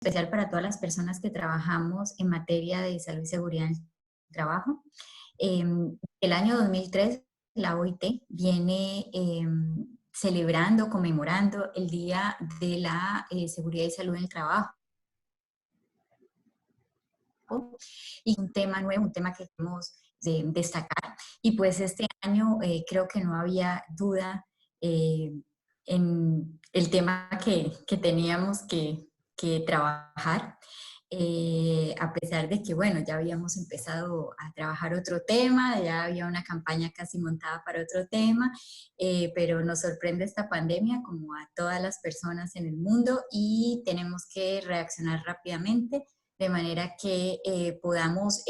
especial para todas las personas que trabajamos en materia de salud y seguridad en el trabajo. El año 2003, la OIT viene celebrando, conmemorando el Día de la Seguridad y Salud en el Trabajo. Y un tema nuevo, un tema que queremos destacar. Y pues este año creo que no había duda en el tema que teníamos que trabajar. A pesar de que, bueno, ya habíamos empezado a trabajar otro tema, ya había una campaña casi montada para otro tema, pero nos sorprende esta pandemia como a todas las personas en el mundo y tenemos que reaccionar rápidamente de manera que podamos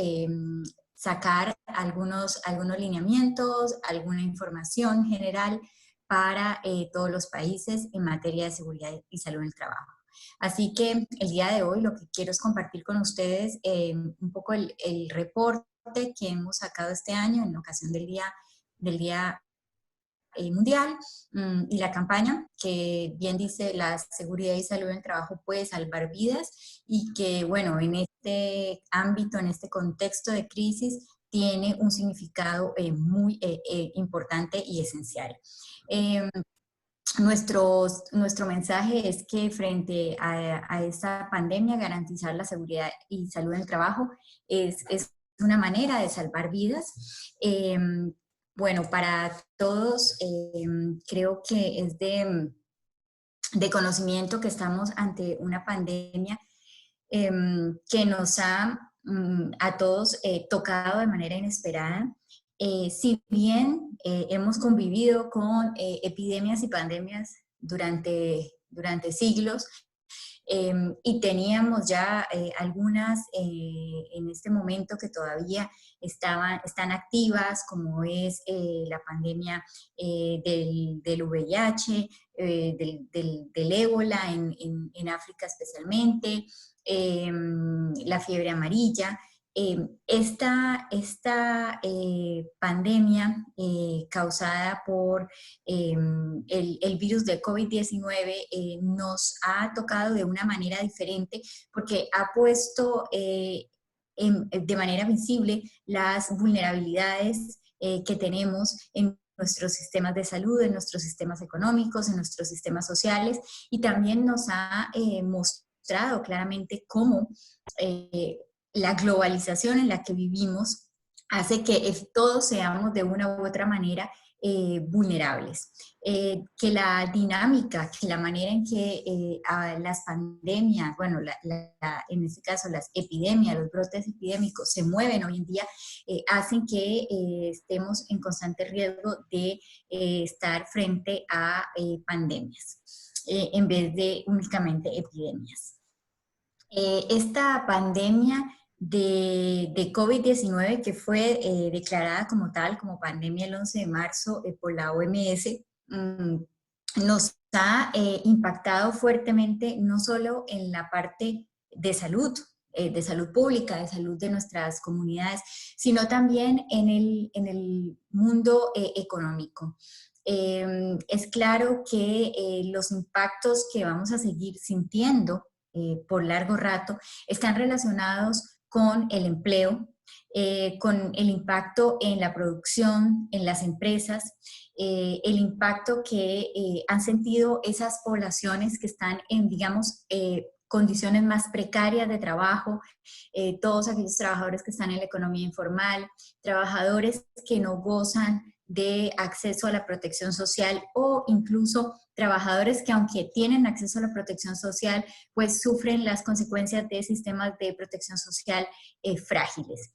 sacar algunos lineamientos, alguna información general para todos los países en materia de seguridad y salud en el trabajo. Así que el día de hoy lo que quiero es compartir con ustedes un poco el reporte que hemos sacado este año en ocasión del día mundial y la campaña que bien dice la seguridad y salud en el trabajo puede salvar vidas y que bueno, en este ámbito, en este contexto de crisis tiene un significado muy importante y esencial. Nuestro mensaje es que frente a esta pandemia, garantizar la seguridad y salud en el trabajo es una manera de salvar vidas. Bueno, para todos creo que es de conocimiento que estamos ante una pandemia que nos ha a todos tocado de manera inesperada. Si bien hemos convivido con epidemias y pandemias durante siglos, y teníamos ya algunas en este momento que todavía están activas, como es la pandemia del VIH, del ébola en África especialmente, la fiebre amarilla. Esta pandemia causada por el virus de COVID-19 nos ha tocado de una manera diferente porque ha puesto de manera visible las vulnerabilidades que tenemos en nuestros sistemas de salud, en nuestros sistemas económicos, en nuestros sistemas sociales y también nos ha mostrado claramente cómo la globalización en la que vivimos hace que todos seamos de una u otra manera vulnerables. Que la dinámica, que la manera en que las pandemias, bueno, en este caso las epidemias, los brotes epidémicos se mueven hoy en día, hacen que estemos en constante riesgo de estar frente a pandemias en vez de únicamente epidemias. Esta pandemia de COVID-19 que fue declarada como tal, como pandemia el 11 de marzo por la OMS, nos ha impactado fuertemente no solo en la parte de salud pública, de salud de nuestras comunidades, sino también en el mundo económico. Es claro que los impactos que vamos a seguir sintiendo por largo rato, están relacionados con el empleo, con el impacto en la producción, en las empresas, el impacto que han sentido esas poblaciones que están en, digamos, condiciones más precarias de trabajo, todos aquellos trabajadores que están en la economía informal, trabajadores que no gozan de acceso a la protección social o incluso trabajadores que aunque tienen acceso a la protección social, pues sufren las consecuencias de sistemas de protección social frágiles.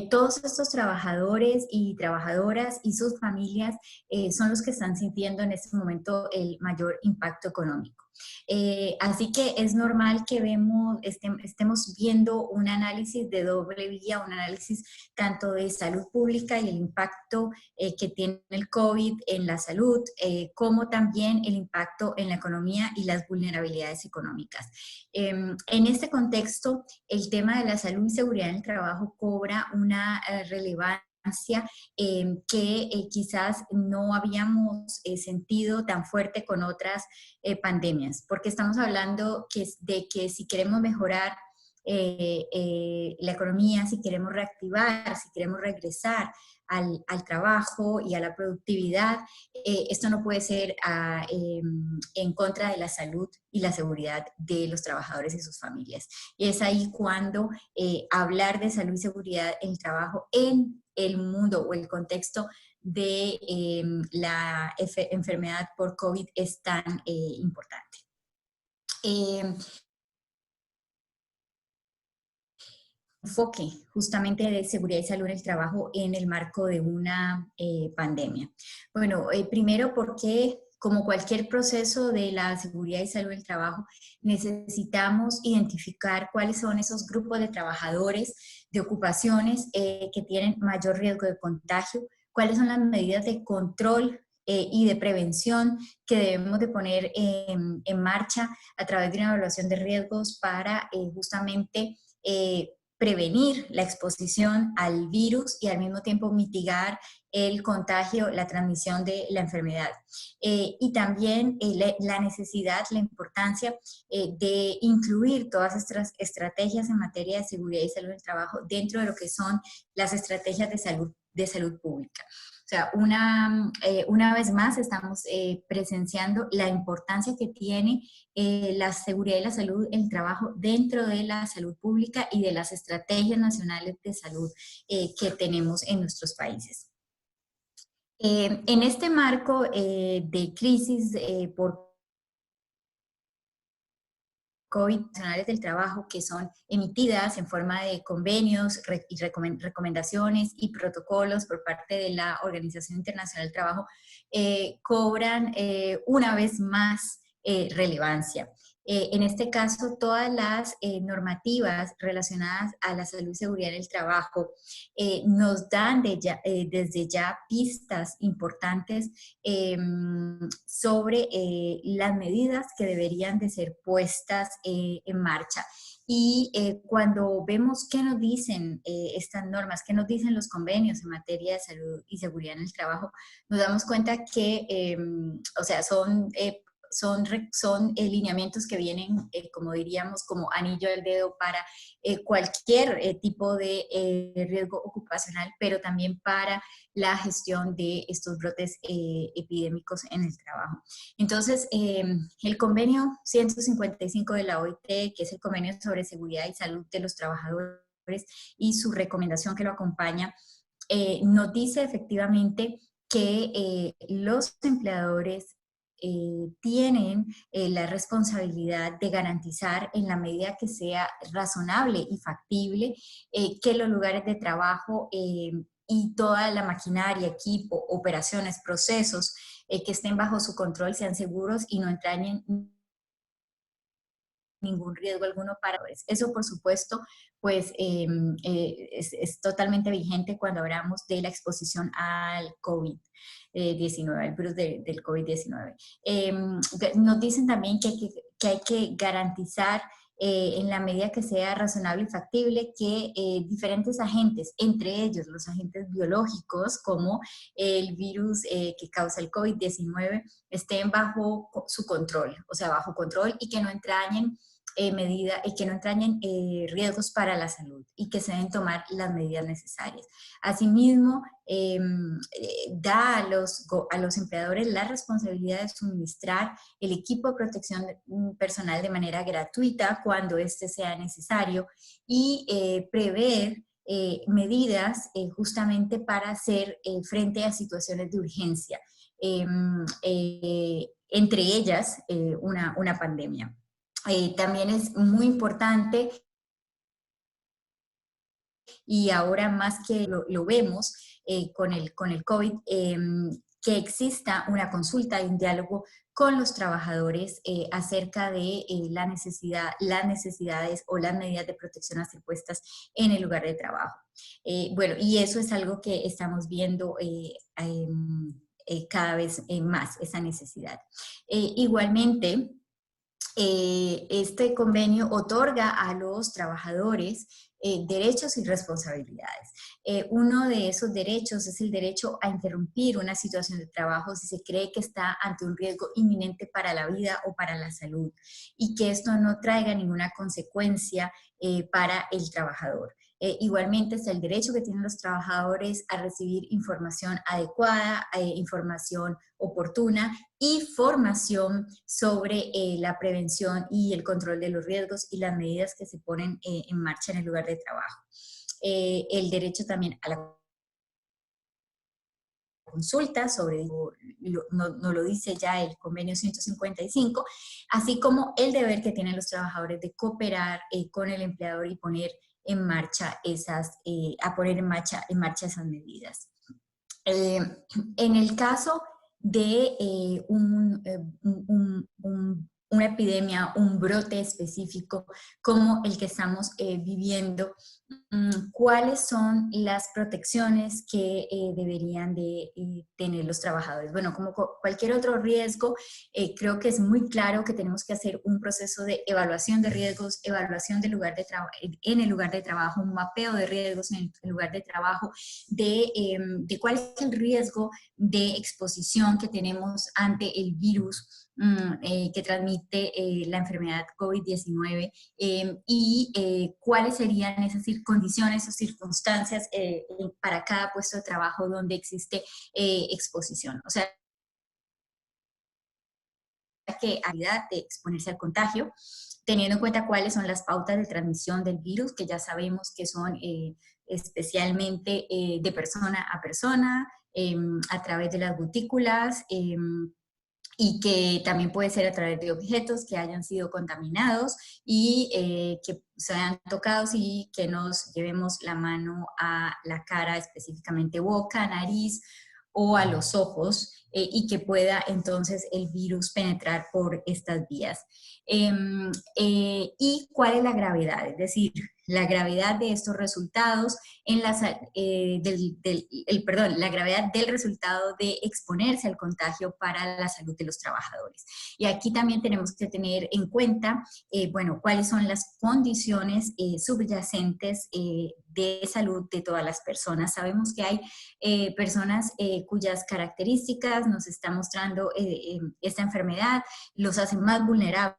Todos estos trabajadores y trabajadoras y sus familias son los que están sintiendo en este momento el mayor impacto económico. Así que es normal que estemos viendo un análisis de doble vía, un análisis tanto de salud pública y el impacto que tiene el COVID en la salud, como también el impacto en la economía y las vulnerabilidades económicas. En este contexto, el tema de la salud y seguridad en el trabajo cobra una relevancia que quizás no habíamos sentido tan fuerte con otras pandemias, porque estamos hablando de que si queremos mejorar la economía, si queremos reactivar, si queremos regresar al trabajo y a la productividad, esto no puede ser en contra de la salud y la seguridad de los trabajadores y sus familias. Y es ahí cuando hablar de salud y seguridad en el trabajo en el mundo o el contexto de la enfermedad por COVID es tan importante. Enfoque justamente de seguridad y salud en el trabajo en el marco de una pandemia. Bueno, primero porque como cualquier proceso de la seguridad y salud en el trabajo, necesitamos identificar cuáles son esos grupos de trabajadores, de ocupaciones que tienen mayor riesgo de contagio, cuáles son las medidas de control y de prevención que debemos de poner en marcha a través de una evaluación de riesgos para justamente prevenir la exposición al virus y al mismo tiempo mitigar el contagio, la transmisión de la enfermedad. Y también la necesidad, la importancia de incluir todas estas estrategias en materia de seguridad y salud en el trabajo dentro de lo que son las estrategias de salud pública. O sea, una vez más estamos presenciando la importancia que tiene la seguridad y la salud en el trabajo dentro de la salud pública y de las estrategias nacionales de salud que tenemos en nuestros países. En este marco de crisis por COVID nacionales del trabajo que son emitidas en forma de convenios y recomendaciones y protocolos por parte de la Organización Internacional del Trabajo, cobran una vez más relevancia. En este caso, todas las normativas relacionadas a la salud y seguridad en el trabajo nos dan desde ya pistas importantes sobre las medidas que deberían de ser puestas en marcha. Y cuando vemos qué nos dicen estas normas, qué nos dicen los convenios en materia de salud y seguridad en el trabajo, nos damos cuenta que, o sea, son lineamientos que vienen, como diríamos, como anillo al dedo para cualquier tipo de riesgo ocupacional, pero también para la gestión de estos brotes epidémicos en el trabajo. Entonces, el convenio 155 de la OIT, que es el convenio sobre seguridad y salud de los trabajadores, y su recomendación que lo acompaña, nos dice efectivamente que los empleadores tienen la responsabilidad de garantizar en la medida que sea razonable y factible que los lugares de trabajo y toda la maquinaria, equipo, operaciones, procesos que estén bajo su control sean seguros y no entrañen ningún riesgo alguno para eso, por supuesto, pues es totalmente vigente cuando hablamos de la exposición al COVID-19, al virus del COVID-19. Nos dicen también que hay que garantizar en la medida que sea razonable y factible que diferentes agentes, entre ellos los agentes biológicos como el virus que causa el COVID-19, estén bajo su control, o sea, bajo control y que no entrañen riesgos para la salud y que se deben tomar las medidas necesarias. Asimismo, da a los empleadores la responsabilidad de suministrar el equipo de protección personal de manera gratuita cuando este sea necesario y prever medidas justamente para hacer frente a situaciones de urgencia, entre ellas una pandemia. También es muy importante, y ahora más que lo vemos con el COVID, que exista una consulta y un diálogo con los trabajadores acerca de las necesidades o las medidas de protección a ser puestas en el lugar de trabajo. Bueno, y eso es algo que estamos viendo cada vez más, esa necesidad. Igualmente, este convenio otorga a los trabajadores derechos y responsabilidades. Uno de esos derechos es el derecho a interrumpir una situación de trabajo si se cree que está ante un riesgo inminente para la vida o para la salud y que esto no traiga ninguna consecuencia para el trabajador. Igualmente está el derecho que tienen los trabajadores a recibir información adecuada, información oportuna y formación sobre la prevención y el control de los riesgos y las medidas que se ponen en marcha en el lugar de trabajo. El derecho también a la consulta sobre, no lo dice ya el convenio 155, así como el deber que tienen los trabajadores de cooperar con el empleador y poner en marcha a poner en marcha esas medidas. En el caso de una epidemia, un brote específico como el que estamos viviendo, ¿cuáles son las protecciones que deberían de tener los trabajadores? Bueno, como cualquier otro riesgo, creo que es muy claro que tenemos que hacer un proceso de evaluación de riesgos, evaluación del lugar de en el lugar de trabajo, un mapeo de riesgos en el lugar de trabajo, de cuál es el riesgo de exposición que tenemos ante el virus que transmite la enfermedad COVID-19 y cuáles serían esas condiciones o circunstancias para cada puesto de trabajo donde existe exposición. O sea, que habilidad de exponerse al contagio, teniendo en cuenta cuáles son las pautas de transmisión del virus, que ya sabemos que son especialmente de persona a persona, a través de las gotículas, y que también puede ser a través de objetos que hayan sido contaminados y que sean tocados y que nos llevemos la mano a la cara, específicamente boca, nariz o a los ojos, y que pueda entonces el virus penetrar por estas vías. ¿Y cuál es la gravedad? Es decir, la gravedad de estos resultados la gravedad del resultado de exponerse al contagio para la salud de los trabajadores. Y aquí también tenemos que tener en cuenta, bueno, cuáles son las condiciones subyacentes de salud de todas las personas. Sabemos que hay personas cuyas características nos está mostrando esta enfermedad, los hacen más vulnerables,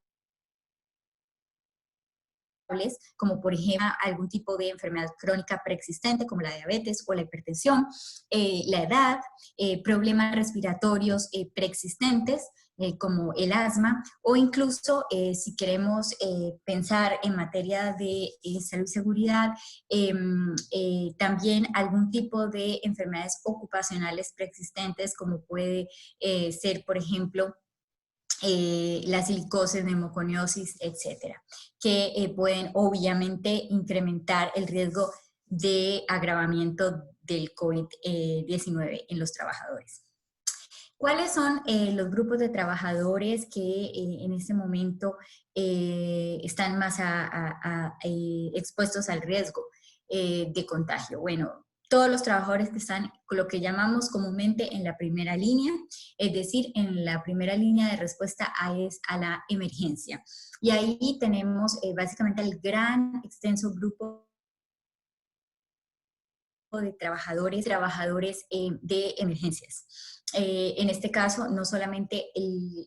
como por ejemplo algún tipo de enfermedad crónica preexistente como la diabetes o la hipertensión, la edad, problemas respiratorios preexistentes, como el asma, o incluso si queremos pensar en materia de salud y seguridad, también algún tipo de enfermedades ocupacionales preexistentes, como puede ser, por ejemplo, la silicosis, neumoconiosis, etcétera, que pueden obviamente incrementar el riesgo de agravamiento del COVID-19 en los trabajadores. ¿Cuáles son los grupos de trabajadores que en este momento están más expuestos al riesgo de contagio? Bueno, todos los trabajadores que están con lo que llamamos comúnmente en la primera línea, es decir, en la primera línea de respuesta a la emergencia. Y ahí tenemos básicamente el gran extenso grupo de trabajadores de emergencias. En este caso, no solamente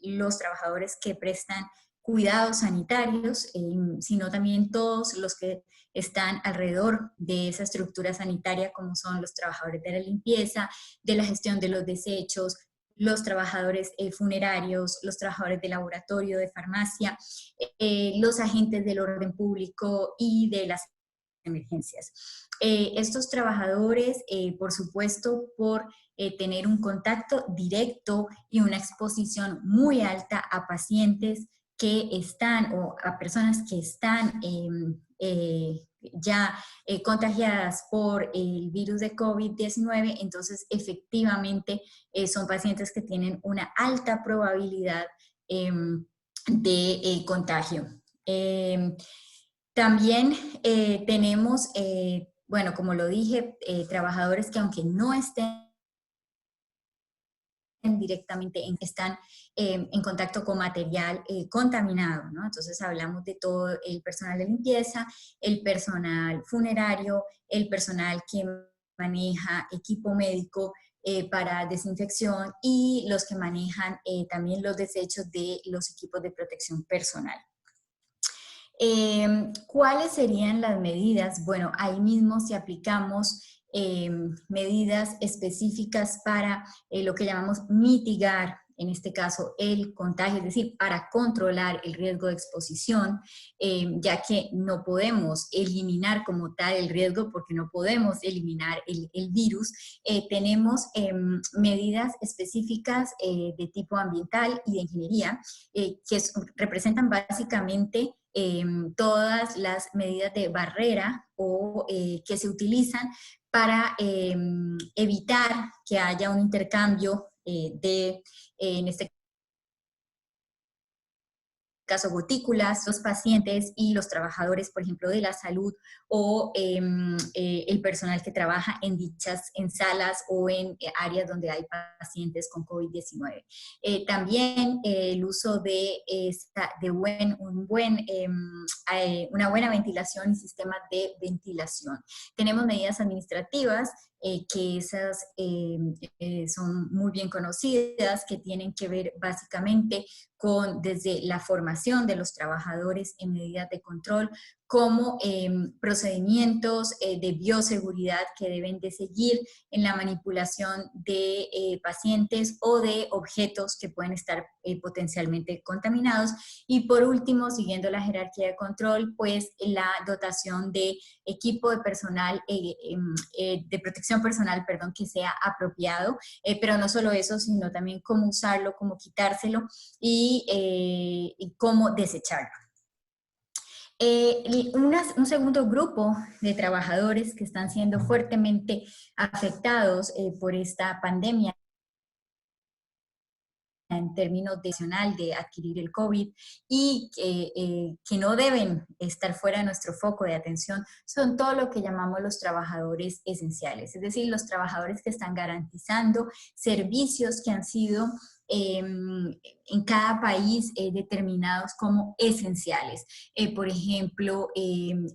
los trabajadores que prestan cuidados sanitarios, sino también todos los que están alrededor de esa estructura sanitaria, como son los trabajadores de la limpieza, de la gestión de los desechos, los trabajadores funerarios, los trabajadores de laboratorio, de farmacia, los agentes del orden público y de las emergencias. Estos trabajadores, por supuesto, por tener un contacto directo y una exposición muy alta a pacientes que están o a personas que están ya contagiadas por el virus de COVID-19, entonces efectivamente son pacientes que tienen una alta probabilidad de contagio. También tenemos, bueno, como lo dije, trabajadores que aunque no estén directamente, están en contacto con material contaminado, ¿no? Entonces hablamos de todo el personal de limpieza, el personal funerario, el personal que maneja equipo médico para desinfección y los que manejan también los desechos de los equipos de protección personal. ¿Cuáles serían las medidas? Bueno, ahí mismo si aplicamos medidas específicas para lo que llamamos mitigar, en este caso, el contagio, es decir, para controlar el riesgo de exposición, ya que no podemos eliminar como tal el riesgo porque no podemos eliminar el virus. Tenemos medidas específicas de tipo ambiental y de ingeniería que representan básicamente todas las medidas de barrera o que se utilizan para evitar que haya un intercambio en este caso gotículas, los pacientes y los trabajadores, por ejemplo, de la salud o el personal que trabaja en salas o en áreas donde hay pacientes con COVID-19. También el uso de, una buena ventilación y sistemas de ventilación. Tenemos medidas administrativas que esas son muy bien conocidas, que tienen que ver básicamente con desde la formación de los trabajadores en medidas de control, como procedimientos de bioseguridad que deben de seguir en la manipulación de pacientes o de objetos que pueden estar potencialmente contaminados. Y por último, siguiendo la jerarquía de control, pues la dotación de equipo de personal, de protección personal, perdón, que sea apropiado, pero no solo eso, sino también cómo usarlo, cómo quitárselo y cómo desecharlo. Un segundo grupo de trabajadores que están siendo fuertemente afectados por esta pandemia en términos de adquirir el COVID y que no deben estar fuera de nuestro foco de atención son todo lo que llamamos los trabajadores esenciales, es decir, los trabajadores que están garantizando servicios que han sido en cada país determinados como esenciales. Por ejemplo,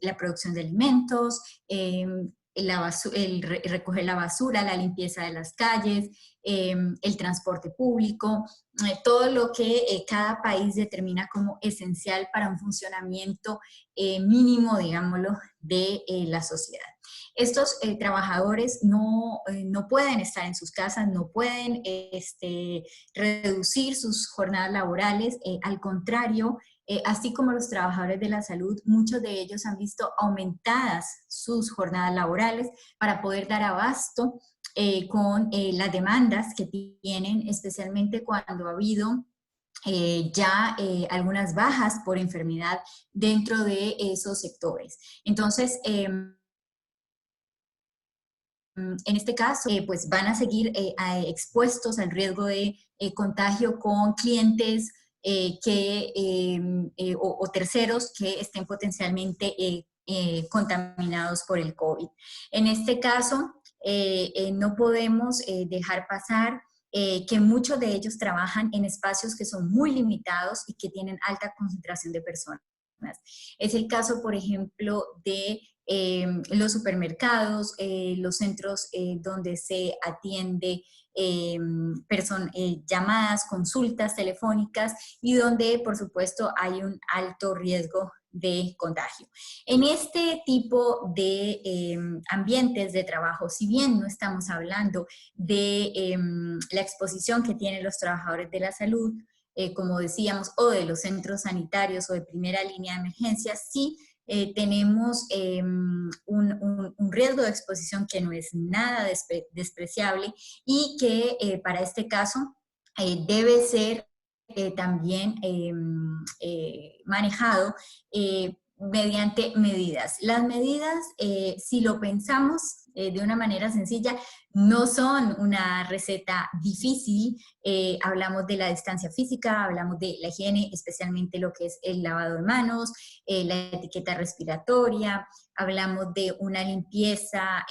la producción de alimentos, recoger la basura, la limpieza de las calles, el transporte público, todo lo que cada país determina como esencial para un funcionamiento mínimo, digámoslo, de la sociedad. Estos trabajadores no pueden estar en sus casas, no pueden reducir sus jornadas laborales, al contrario, así como los trabajadores de la salud, muchos de ellos han visto aumentadas sus jornadas laborales para poder dar abasto con las demandas que tienen, especialmente cuando ha habido algunas bajas por enfermedad dentro de esos sectores. Entonces, en este caso, pues van a seguir expuestos al riesgo de contagio con clientes o terceros que estén potencialmente contaminados por el COVID. En este caso, no podemos dejar pasar que muchos de ellos trabajan en espacios que son muy limitados y que tienen alta concentración de personas. Es el caso, por ejemplo, de los supermercados, los centros donde se atiende llamadas, consultas telefónicas y donde, por supuesto, hay un alto riesgo de contagio. En este tipo de ambientes de trabajo, si bien no estamos hablando de la exposición que tienen los trabajadores de la salud, como decíamos, o de los centros sanitarios o de primera línea de emergencia, sí tenemos un riesgo de exposición que no es nada despreciable y que para este caso debe ser también manejado mediante medidas. Las medidas, si lo pensamos de una manera sencilla, no son una receta difícil. Hablamos de la distancia física, hablamos de la higiene, especialmente lo que es el lavado de manos, la etiqueta respiratoria, hablamos de una limpieza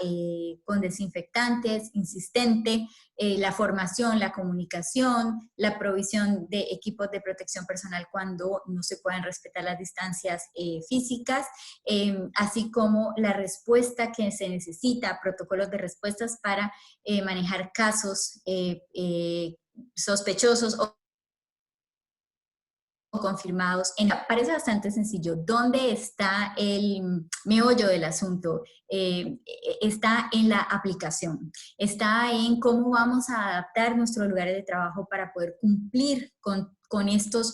con desinfectantes insistente, la formación, la comunicación, la provisión de equipos de protección personal cuando no se puedan respetar las distancias físicas, así como la respuesta que se necesita, protocolos de respuestas para manejar casos sospechosos o confirmados. Parece bastante sencillo. ¿Dónde está el meollo del asunto? Está en la aplicación, está en cómo vamos a adaptar nuestros lugares de trabajo para poder cumplir con estos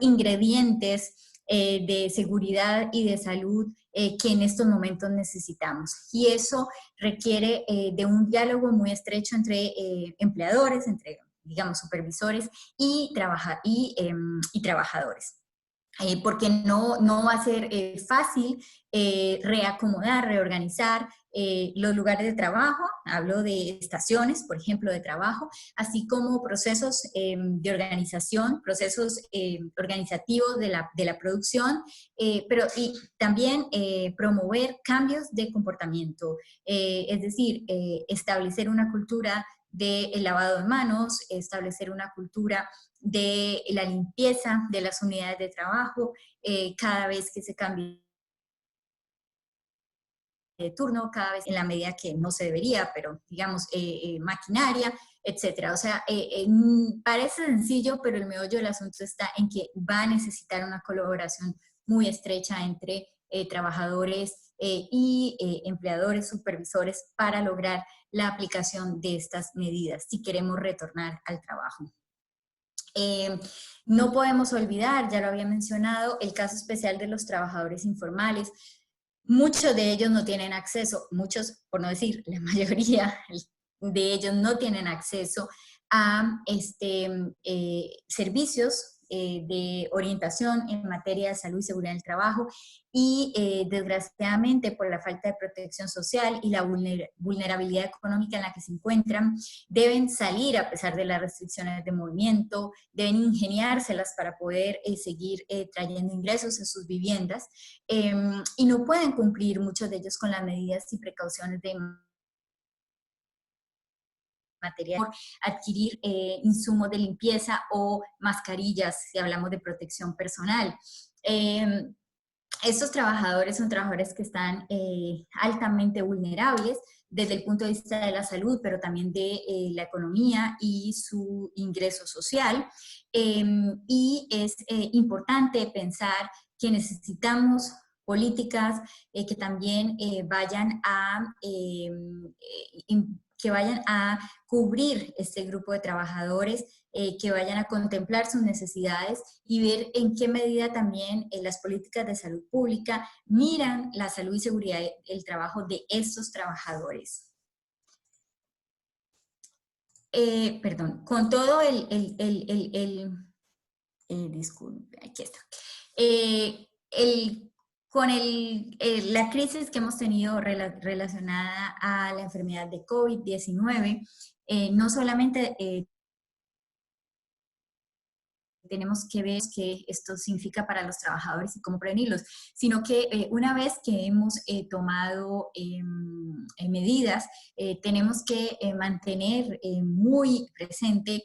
ingredientes de seguridad y de salud que en estos momentos necesitamos. Y eso requiere de un diálogo muy estrecho entre empleadores, entre, digamos, supervisores y trabajadores. Porque no va a ser fácil reacomodar, reorganizar los lugares de trabajo, hablo de estaciones, por ejemplo, de trabajo, así como procesos de organización, procesos organizativos de la producción, pero y también promover cambios de comportamiento, es decir, establecer una cultura del lavado de manos, establecer una cultura de la limpieza de las unidades de trabajo, cada vez que se cambie de turno, cada vez en la medida que no se debería, pero digamos, maquinaria, etcétera. O sea, parece sencillo, pero el meollo del asunto está en que va a necesitar una colaboración muy estrecha entre trabajadores y empleadores, supervisores, para lograr la aplicación de estas medidas si queremos retornar al trabajo. No podemos olvidar, ya lo había mencionado, el caso especial de los trabajadores informales. Muchos de ellos no tienen acceso, muchos, por no decir la mayoría de ellos no tienen acceso a servicios de orientación en materia de salud y seguridad del trabajo y desgraciadamente por la falta de protección social y la vulnerabilidad económica en la que se encuentran, deben salir a pesar de las restricciones de movimiento, deben ingeniárselas para poder seguir trayendo ingresos en sus viviendas y no pueden cumplir muchos de ellos con las medidas y precauciones de material, adquirir insumos de limpieza o mascarillas si hablamos de protección personal. Estos trabajadores son trabajadores que están altamente vulnerables desde el punto de vista de la salud, pero también de la economía y su ingreso social. Y es importante pensar que necesitamos políticas que también que vayan a cubrir este grupo de trabajadores, que vayan a contemplar sus necesidades y ver en qué medida también las políticas de salud pública miran la salud y seguridad del trabajo de estos trabajadores. Perdón, con todo disculpe, aquí está. La crisis que hemos tenido relacionada a la enfermedad de COVID-19, no solamente tenemos que ver qué esto significa para los trabajadores y cómo prevenirlos, sino que una vez que hemos tomado medidas, tenemos que mantener muy presente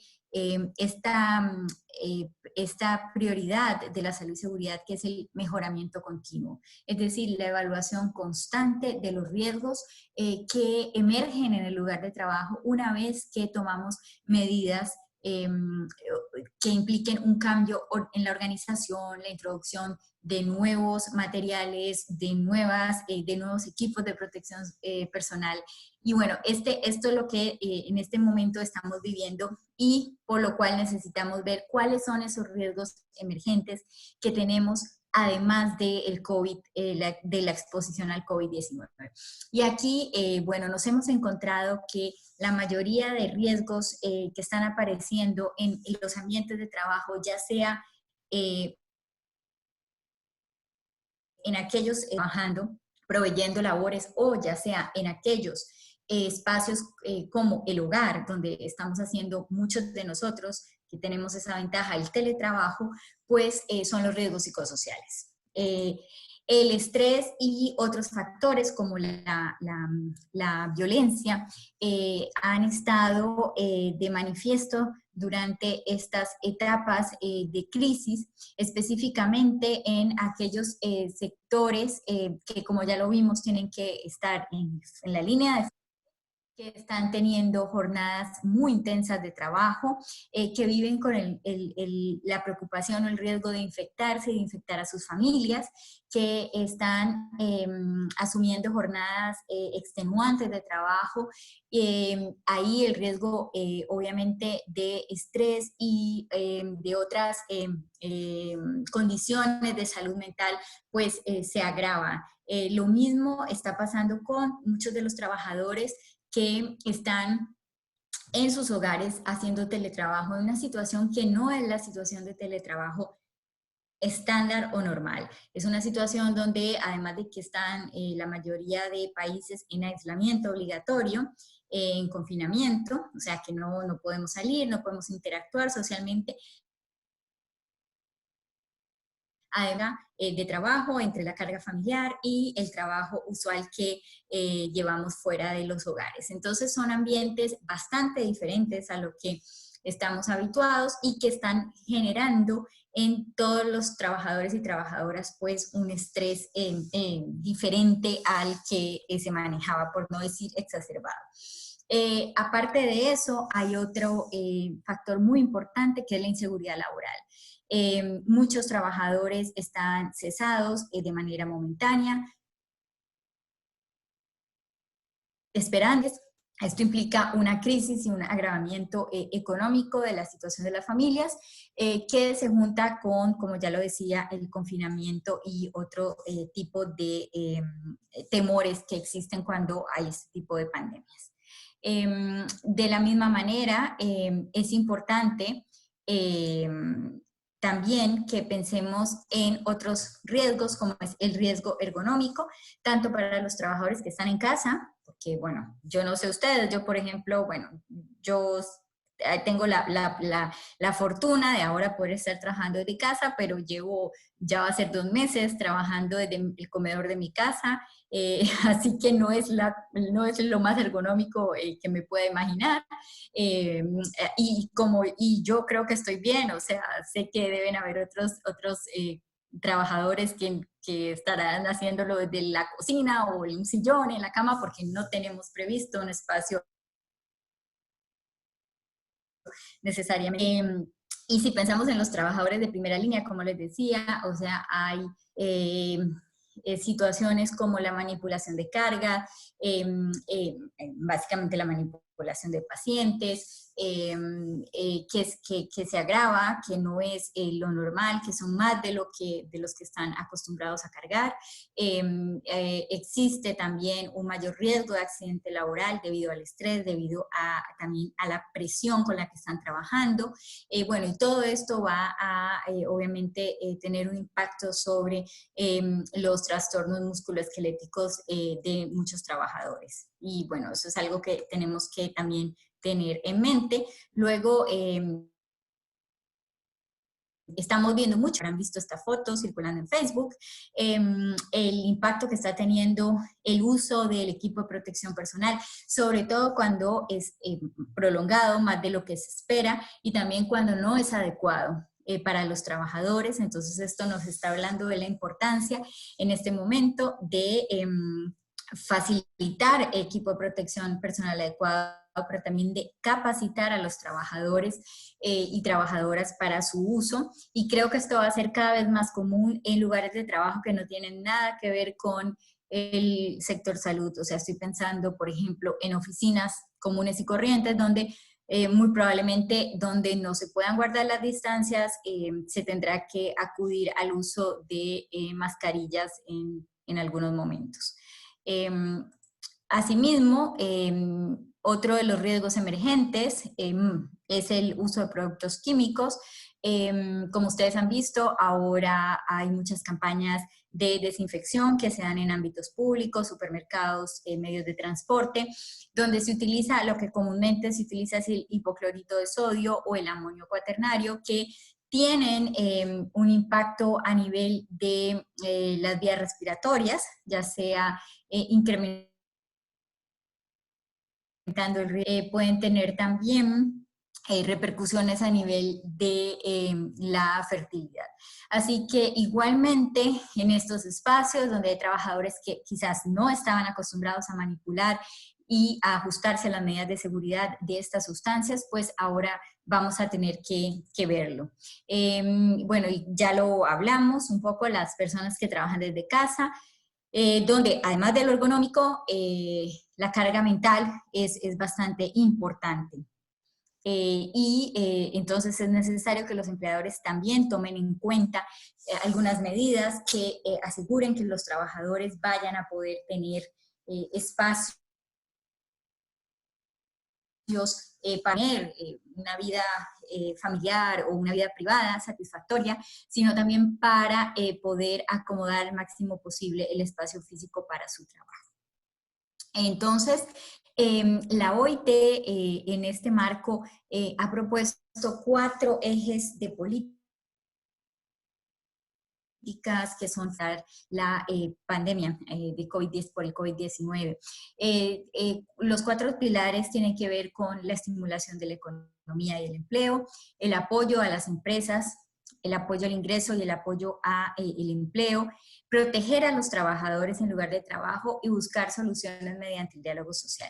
esta prioridad de la salud y seguridad, que es el mejoramiento continuo, es decir, la evaluación constante de los riesgos que emergen en el lugar de trabajo una vez que tomamos medidas que impliquen un cambio en la organización, la introducción de nuevos materiales, de nuevos equipos de protección personal. Y bueno, esto es lo que en este momento estamos viviendo y por lo cual necesitamos ver cuáles son esos riesgos emergentes que tenemos además del COVID, de la exposición al COVID-19. Y aquí, bueno, nos hemos encontrado que la mayoría de riesgos que están apareciendo en los ambientes de trabajo, ya sea en aquellos trabajando proveyendo labores o ya sea en aquellos espacios como el hogar, donde estamos haciendo muchos de nosotros que tenemos esa ventaja, el teletrabajo, pues son los riesgos psicosociales. El estrés y otros factores como la violencia han estado de manifiesto durante estas etapas de crisis, específicamente en aquellos sectores que, como ya lo vimos, tienen que estar en la línea de que están teniendo jornadas muy intensas de trabajo, que viven con la preocupación o el riesgo de infectarse y de infectar a sus familias, que están asumiendo jornadas extenuantes de trabajo. Ahí el riesgo, obviamente, de estrés y de otras condiciones de salud mental, pues se agrava. Lo mismo está pasando con muchos de los trabajadores que están en sus hogares haciendo teletrabajo en una situación que no es la situación de teletrabajo estándar o normal. Es una situación donde, además de que están la mayoría de países en aislamiento obligatorio, en confinamiento, o sea que no podemos salir, no podemos interactuar socialmente, además de trabajo, entre la carga familiar y el trabajo usual que llevamos fuera de los hogares. Entonces son ambientes bastante diferentes a lo que estamos habituados y que están generando en todos los trabajadores y trabajadoras pues un estrés diferente al que se manejaba, por no decir exacerbado. Aparte de eso, hay otro factor muy importante que es la inseguridad laboral. Muchos trabajadores están cesados de manera momentánea, esperando. Esto implica una crisis y un agravamiento económico de la situación de las familias que se junta con, como ya lo decía, el confinamiento y otro tipo de temores que existen cuando hay este tipo de pandemias. De la misma manera, es importante también que pensemos en otros riesgos, como es el riesgo ergonómico, tanto para los trabajadores que están en casa, porque, bueno, yo no sé ustedes, yo, por ejemplo, bueno, yo tengo la fortuna de ahora poder estar trabajando desde casa, pero llevo, ya va a ser 2 meses trabajando desde el comedor de mi casa, así que no es lo más ergonómico que me pueda imaginar. Eh, y yo creo que estoy bien, o sea, sé que deben haber otros trabajadores que estarán haciéndolo desde la cocina o en un sillón, en la cama, porque no tenemos previsto un espacio necesariamente. Y si pensamos en los trabajadores de primera línea, como les decía, o sea, hay situaciones como la manipulación de carga, básicamente la manipulación de pacientes, que se agrava, que no es lo normal, que son más de los que están acostumbrados a cargar. Existe también un mayor riesgo de accidente laboral debido al estrés, debido también a la presión con la que están trabajando. Bueno, y todo esto va a, obviamente, tener un impacto sobre los trastornos musculoesqueléticos de muchos trabajadores. Y bueno, eso es algo que tenemos que también tener en mente. Luego, estamos viendo mucho, han visto esta foto circulando en Facebook, el impacto que está teniendo el uso del equipo de protección personal, sobre todo cuando es prolongado más de lo que se espera y también cuando no es adecuado para los trabajadores. Entonces esto nos está hablando de la importancia en este momento de facilitar equipo de protección personal adecuado, pero también de capacitar a los trabajadores y trabajadoras para su uso. Y creo que esto va a ser cada vez más común en lugares de trabajo que no tienen nada que ver con el sector salud. O sea, estoy pensando, por ejemplo, en oficinas comunes y corrientes donde muy probablemente donde no se puedan guardar las distancias, se tendrá que acudir al uso de mascarillas en algunos momentos. Asimismo, otro de los riesgos emergentes es el uso de productos químicos Como ustedes han visto, ahora hay muchas campañas de desinfección que se dan en ámbitos públicos, supermercados, medios de transporte, donde se utiliza lo que comúnmente se utiliza es el hipoclorito de sodio o el amonio cuaternario, que tienen un impacto a nivel de las vías respiratorias, ya sea incrementando pueden tener también repercusiones a nivel de la fertilidad. Así que igualmente en estos espacios donde hay trabajadores que quizás no estaban acostumbrados a manipular y a ajustarse a las medidas de seguridad de estas sustancias, pues ahora vamos a tener que verlo. Bueno, ya lo hablamos un poco, las personas que trabajan desde casa, donde además de lo ergonómico, la carga mental es bastante importante. Entonces es necesario que los empleadores también tomen en cuenta algunas medidas que aseguren que los trabajadores vayan a poder tener espacios para tener una vida familiar o una vida privada satisfactoria, sino también para poder acomodar al máximo posible el espacio físico para su trabajo. Entonces, la OIT en este marco ha propuesto 4 ejes de políticas que son la pandemia de COVID-10 por el COVID-19. Los 4 pilares tienen que ver con la estimulación de la economía y el empleo, el apoyo a las empresas, el apoyo al ingreso y el apoyo al empleo, proteger a los trabajadores en lugar de trabajo y buscar soluciones mediante el diálogo social.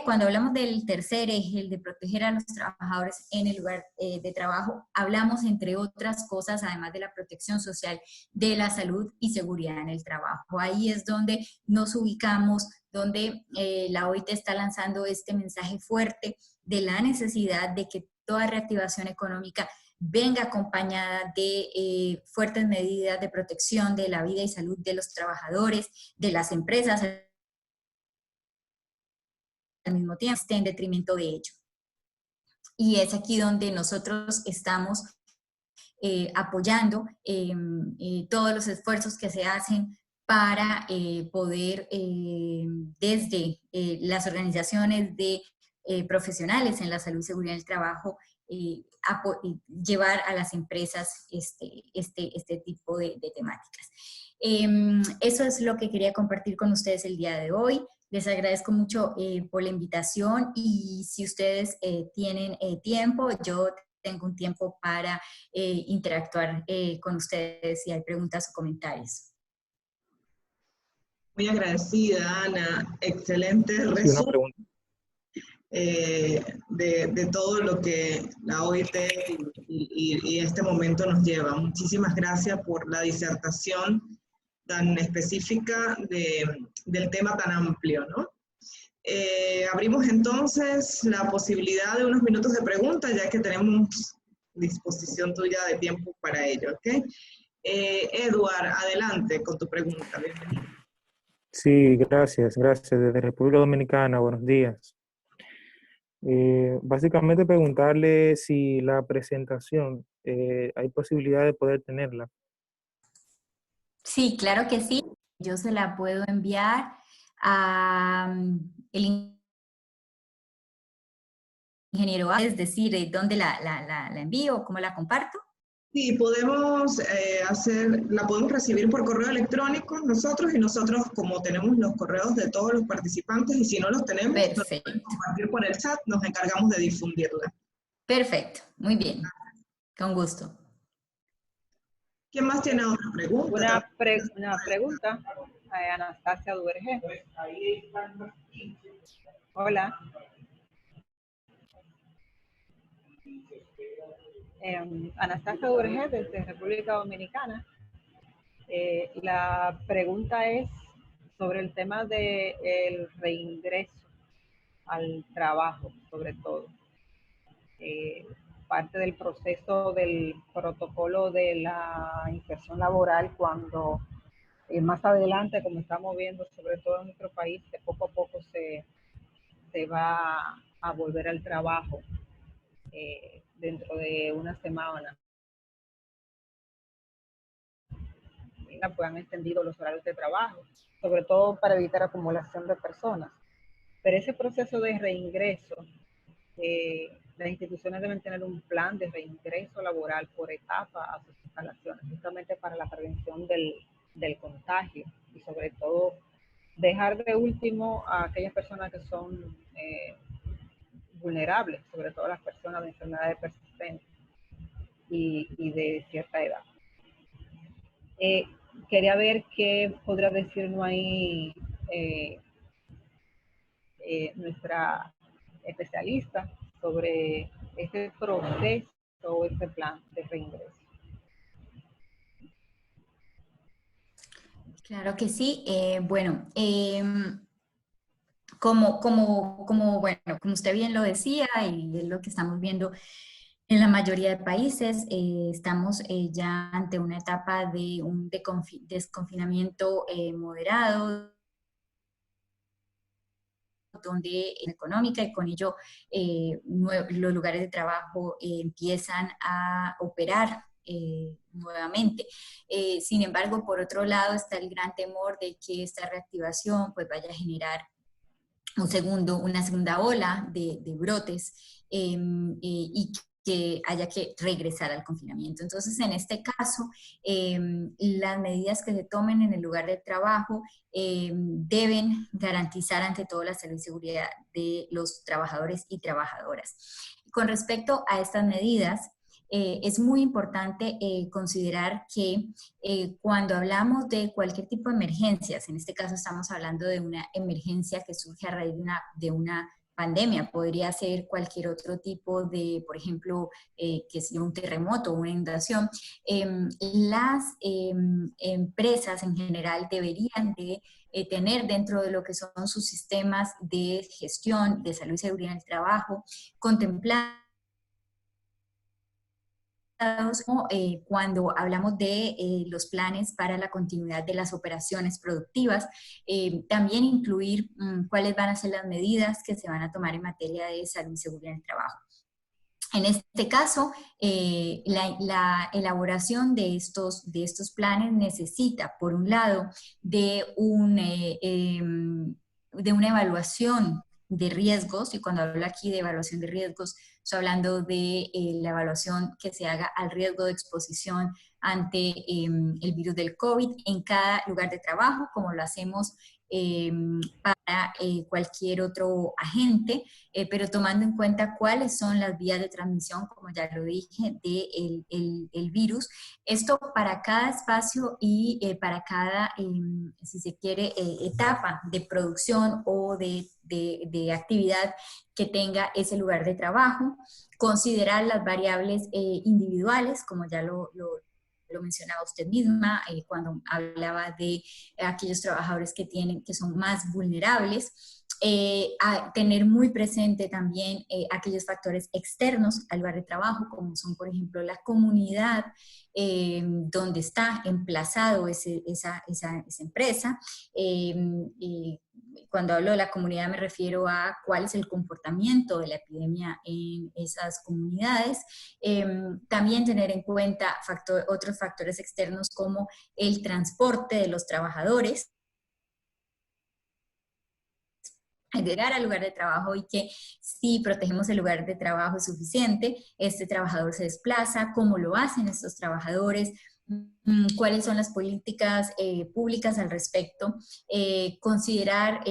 Cuando hablamos del tercer eje, el de proteger a los trabajadores en el lugar de trabajo, hablamos entre otras cosas, además de la protección social, de la salud y seguridad en el trabajo. Ahí es donde nos ubicamos, donde la OIT está lanzando este mensaje fuerte de la necesidad de que toda reactivación económica venga acompañada de fuertes medidas de protección de la vida y salud de los trabajadores, de las empresas, al mismo tiempo, esté en detrimento de ello. Y es aquí donde nosotros estamos apoyando todos los esfuerzos que se hacen para poder, desde las organizaciones de profesionales en la salud y seguridad del trabajo, llevar a las empresas este tipo de temáticas. Eso es lo que quería compartir con ustedes el día de hoy. Les agradezco mucho por la invitación y si ustedes tienen tiempo, yo tengo un tiempo para interactuar con ustedes si hay preguntas o comentarios. Muy agradecida, Ana. Excelente resumen. Sí, una pregunta. De todo lo que la OIT y este momento nos lleva. Muchísimas gracias por la disertación tan específica del tema tan amplio, ¿no? Abrimos entonces la posibilidad de unos minutos de preguntas, ya que tenemos disposición tuya de tiempo para ello, ¿ok? Edward, adelante con tu pregunta. Bienvenido. Sí, gracias. Desde República Dominicana, buenos días. Básicamente preguntarle si la presentación, hay posibilidad de poder tenerla. Sí, claro que sí. Yo se la puedo enviar a el ingeniero, es decir, ¿dónde la envío? ¿Cómo la comparto? Sí, podemos la podemos recibir por correo electrónico nosotros, y nosotros, como tenemos los correos de todos los participantes, y si no los tenemos, nos pueden compartir por el chat, nos encargamos de difundirla. Perfecto, muy bien, con gusto. ¿Quién más tiene otra pregunta? Una pregunta, Anastasia Duvergé. Hola. Anastasia Duvergé, desde República Dominicana. La pregunta es sobre el tema del reingreso al trabajo, sobre todo. Parte del proceso del protocolo de la inserción laboral, cuando más adelante, como estamos viendo, sobre todo en nuestro país, que poco a poco se va a volver al trabajo dentro de una semana pues han extendido los horarios de trabajo, sobre todo para evitar acumulación de personas. Pero ese proceso de reingreso, las instituciones deben tener un plan de reingreso laboral por etapa a sus instalaciones, justamente para la prevención del contagio y sobre todo dejar de último a aquellas personas que son vulnerables, sobre todo las personas de enfermedades persistentes y de cierta edad. Quería ver qué podrá decirnos ahí nuestra especialista sobre este proceso o este plan de reingreso. Claro que sí. Bueno, como usted bien lo decía, y es lo que estamos viendo en la mayoría de países, estamos ya ante una etapa de un desconfinamiento moderado, donde económica y con ello los lugares de trabajo empiezan a operar nuevamente. Sin embargo, por otro lado está el gran temor de que esta reactivación pues vaya a generar una segunda ola de brotes y que haya que regresar al confinamiento. Entonces, en este caso, las medidas que se tomen en el lugar de trabajo deben garantizar ante todo la salud y seguridad de los trabajadores y trabajadoras. Con respecto a estas medidas, es muy importante considerar que cuando hablamos de cualquier tipo de emergencias, en este caso estamos hablando de una emergencia que surge a raíz de una pandemia, podría ser cualquier otro tipo de, por ejemplo, que sea un terremoto o una inundación, las empresas en general deberían de tener dentro de lo que son sus sistemas de gestión de salud y seguridad en el trabajo, contemplar cuando hablamos de los planes para la continuidad de las operaciones productivas, también incluir cuáles van a ser las medidas que se van a tomar en materia de salud y seguridad en el trabajo. En este caso, la elaboración de estos planes necesita, por un lado, de una evaluación de riesgos, y cuando hablo aquí de evaluación de riesgos, estoy hablando de la evaluación que se haga al riesgo de exposición ante el virus del COVID en cada lugar de trabajo, como lo hacemos para cualquier otro agente, pero tomando en cuenta cuáles son las vías de transmisión, como ya lo dije, del virus. Esto para cada espacio y para cada, si se quiere, etapa de producción o de actividad que tenga ese lugar de trabajo. Considerar las variables individuales, como ya lo mencionaba usted misma cuando hablaba de aquellos trabajadores que son más vulnerables, a tener muy presente también aquellos factores externos al lugar de trabajo, como son, por ejemplo, la comunidad donde está emplazado esa empresa. Cuando hablo de la comunidad me refiero a cuál es el comportamiento de la epidemia en esas comunidades. También tener en cuenta otros factores externos como el transporte de los trabajadores, llegar al lugar de trabajo, y que si protegemos el lugar de trabajo es suficiente, este trabajador se desplaza, cómo lo hacen estos trabajadores, cuáles son las políticas públicas al respecto, considerar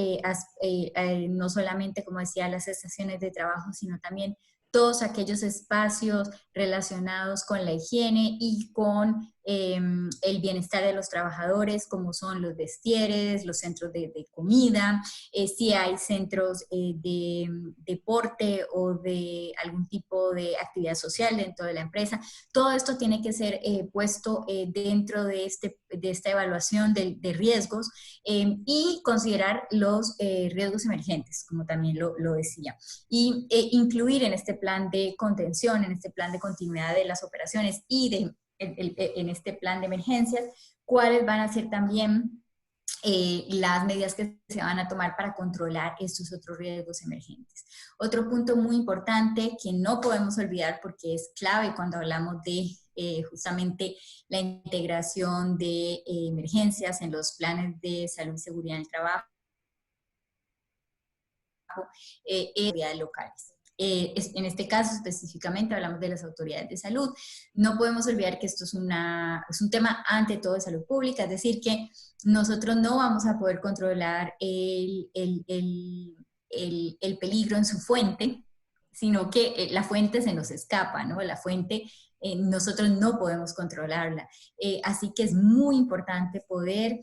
no solamente, como decía, las estaciones de trabajo, sino también todos aquellos espacios relacionados con la higiene y con el bienestar de los trabajadores, como son los vestieres, los centros de comida, si hay centros de deporte o de algún tipo de actividad social dentro de la empresa. Todo esto tiene que ser puesto dentro de esta evaluación de riesgos y considerar los riesgos emergentes, como también lo decía, y incluir en este plan de contención, en este plan de continuidad de las operaciones y en este plan de emergencias, cuáles van a ser también las medidas que se van a tomar para controlar estos otros riesgos emergentes. Otro punto muy importante que no podemos olvidar porque es clave cuando hablamos de justamente la integración de emergencias en los planes de salud y seguridad en el trabajo, autoridades locales. En este caso específicamente hablamos de las autoridades de salud. No podemos olvidar que esto es un tema ante todo de salud pública, es decir, que nosotros no vamos a poder controlar el peligro en su fuente, sino que la fuente se nos escapa, ¿no? La fuente nosotros no podemos controlarla. Así que es muy importante poder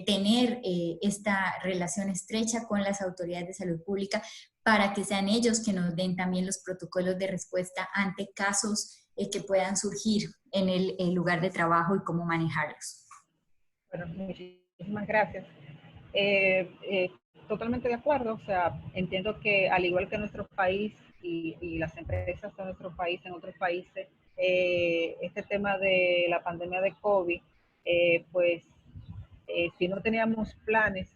tener esta relación estrecha con las autoridades de salud pública para que sean ellos que nos den también los protocolos de respuesta ante casos que puedan surgir en el lugar de trabajo y cómo manejarlos. Bueno, muchísimas gracias. Totalmente de acuerdo, o sea, entiendo que al igual que nuestro país y las empresas de nuestro país, en otros países, este tema de la pandemia de COVID, pues si no teníamos planes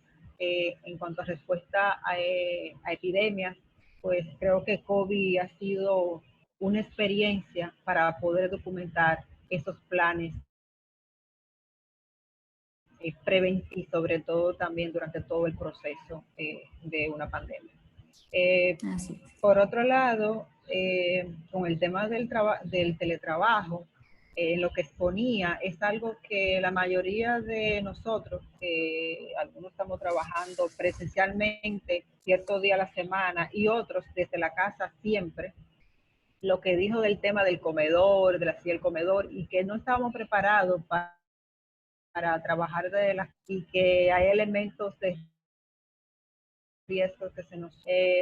en cuanto a respuesta a epidemias, pues creo que COVID ha sido una experiencia para poder documentar esos planes preventivos y sobre todo también durante todo el proceso de una pandemia. Por otro lado, con el tema del teletrabajo, lo que exponía es algo que la mayoría de nosotros, algunos estamos trabajando presencialmente ciertos días a la semana y otros desde la casa siempre, lo que dijo del tema del comedor, de la silla del comedor, y que no estábamos preparados para trabajar y que hay elementos de riesgo que se nos,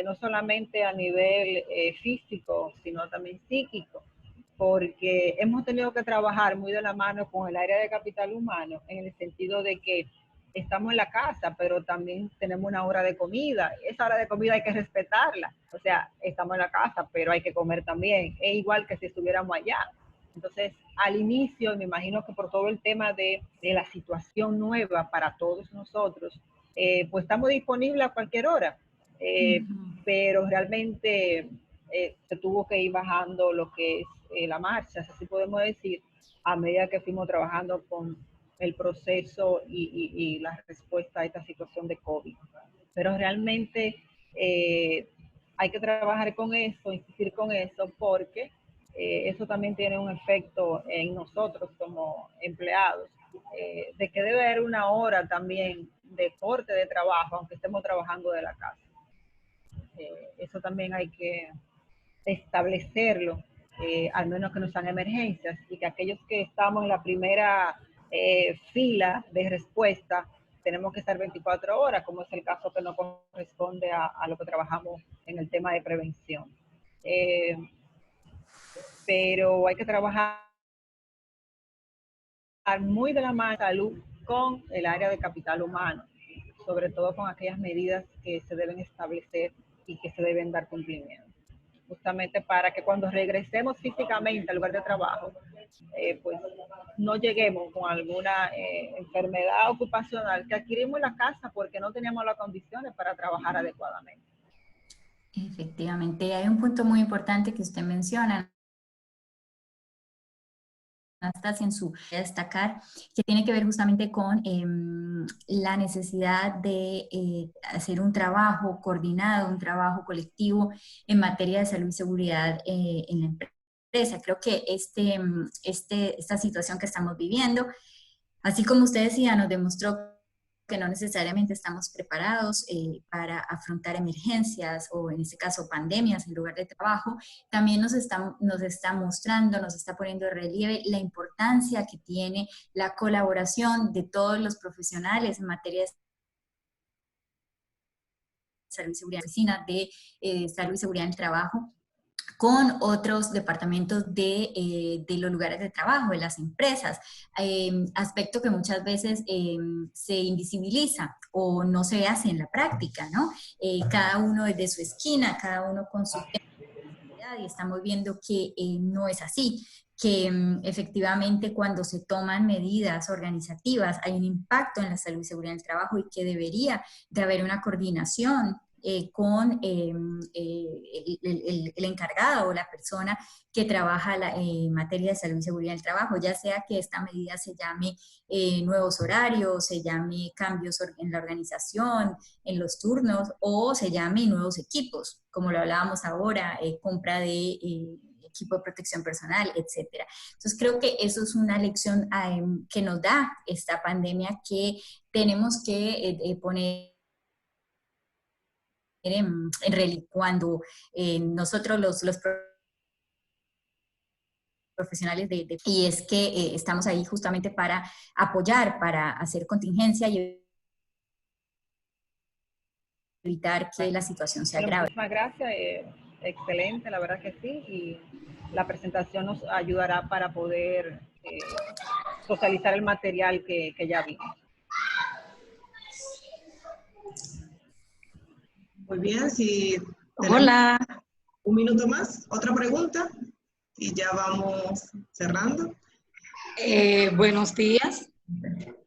no solamente a nivel físico, sino también psíquico, porque hemos tenido que trabajar muy de la mano con el área de capital humano, en el sentido de que estamos en la casa, pero también tenemos una hora de comida. Esa hora de comida hay que respetarla. O sea, estamos en la casa, pero hay que comer también. Es igual que si estuviéramos allá. Entonces, al inicio, me imagino que por todo el tema de la situación nueva para todos nosotros, pues estamos disponibles a cualquier hora. Pero realmente se tuvo que ir bajando lo que es la marcha, así podemos decir, a medida que fuimos trabajando con el proceso y la respuesta a esta situación de COVID. Pero realmente hay que trabajar con eso, insistir con eso, porque eso también tiene un efecto en nosotros como empleados, de que debe haber una hora también de corte de trabajo, aunque estemos trabajando de la casa. Eso también hay que establecerlo, al menos que no sean emergencias, y que aquellos que estamos en la primera fila de respuesta tenemos que estar 24 horas, como es el caso que no corresponde a lo que trabajamos en el tema de prevención. Pero hay que trabajar muy de la mano de salud con el área de capital humano, sobre todo con aquellas medidas que se deben establecer y que se deben dar cumplimiento, justamente para que cuando regresemos físicamente al lugar de trabajo, pues no lleguemos con alguna enfermedad ocupacional que adquirimos en la casa porque no teníamos las condiciones para trabajar adecuadamente. Efectivamente, hay un punto muy importante que usted menciona, Anastasia, en su destacar, que tiene que ver justamente con la necesidad de hacer un trabajo coordinado, un trabajo colectivo en materia de salud y seguridad en la empresa. Creo que esta situación que estamos viviendo, así como usted decía, nos demostró que no necesariamente estamos preparados para afrontar emergencias o en este caso pandemias en lugar de trabajo, también nos está mostrando, nos está poniendo de relieve la importancia que tiene la colaboración de todos los profesionales en materia de salud y seguridad, oficina de salud y seguridad en el trabajo, con otros departamentos de los lugares de trabajo, de las empresas, aspecto que muchas veces se invisibiliza o no se hace en la práctica, ¿no? Cada uno desde su esquina, cada uno con su tema, y estamos viendo que no es así. que efectivamente cuando se toman medidas organizativas hay un impacto en la salud y seguridad del trabajo y que debería de haber una coordinación con el encargado o la persona que trabaja en materia de salud y seguridad del trabajo, ya sea que esta medida se llame nuevos horarios, se llame cambios en la organización, en los turnos, o se llame nuevos equipos, como lo hablábamos ahora, compra de equipo de protección personal, etcétera. Entonces creo que eso es una lección que nos da esta pandemia, que tenemos que poner en relieve cuando nosotros los profesionales y es que estamos ahí justamente para apoyar, para hacer contingencia y evitar que la situación se agrave. Muchísimas gracias, excelente, la verdad que sí, y la presentación nos ayudará para poder socializar el material que ya vimos. Muy bien, si Hola. Un minuto más, otra pregunta y ya vamos cerrando. Buenos días.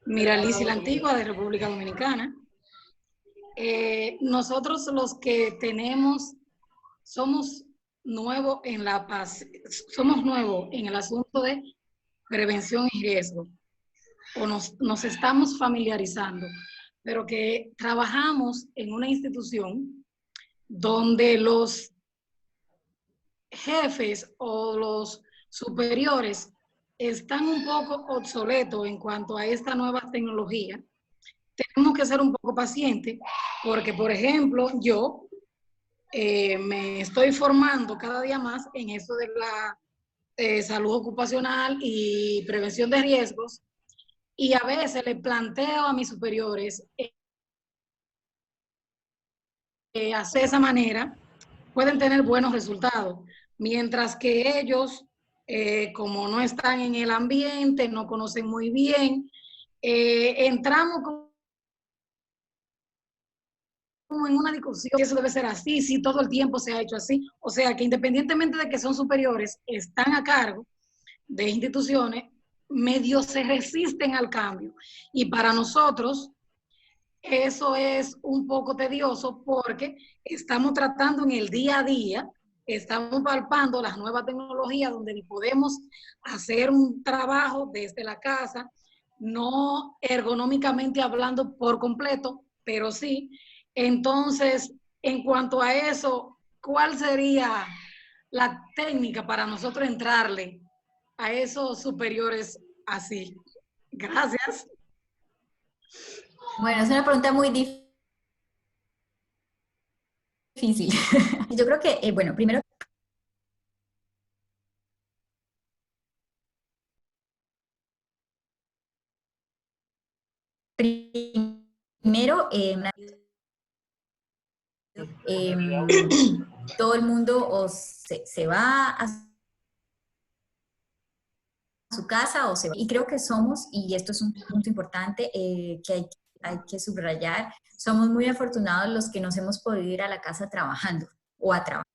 Miralici la Antigua de República Dominicana. Nosotros los que somos nuevos en La Paz, somos nuevos en el asunto de prevención y riesgo, o nos estamos familiarizando, pero que trabajamos en una institución donde los jefes o los superiores están un poco obsoletos en cuanto a esta nueva tecnología. Tenemos que ser un poco pacientes porque, por ejemplo, yo me estoy formando cada día más en eso de la salud ocupacional y prevención de riesgos, y a veces le planteo a mis superiores hacer de esa manera, pueden tener buenos resultados, mientras que ellos, como no están en el ambiente, no conocen muy bien, entramos como en una discusión, que eso debe ser así, si todo el tiempo se ha hecho así. O sea, que independientemente de que son superiores, están a cargo de instituciones, medio se resisten al cambio. Y para nosotros, eso es un poco tedioso porque estamos tratando en el día a día, estamos palpando las nuevas tecnologías donde podemos hacer un trabajo desde la casa, no ergonómicamente hablando por completo, pero sí. Entonces, en cuanto a eso, ¿cuál sería la técnica para nosotros entrarle a esos superiores así? Gracias. Bueno, es una pregunta muy difícil. Yo creo que, bueno, primero todo el mundo se va a su casa o se va. Y creo que somos, y esto es un punto importante que hay que subrayar, somos muy afortunados los que nos hemos podido ir a la casa trabajando o a trabajar.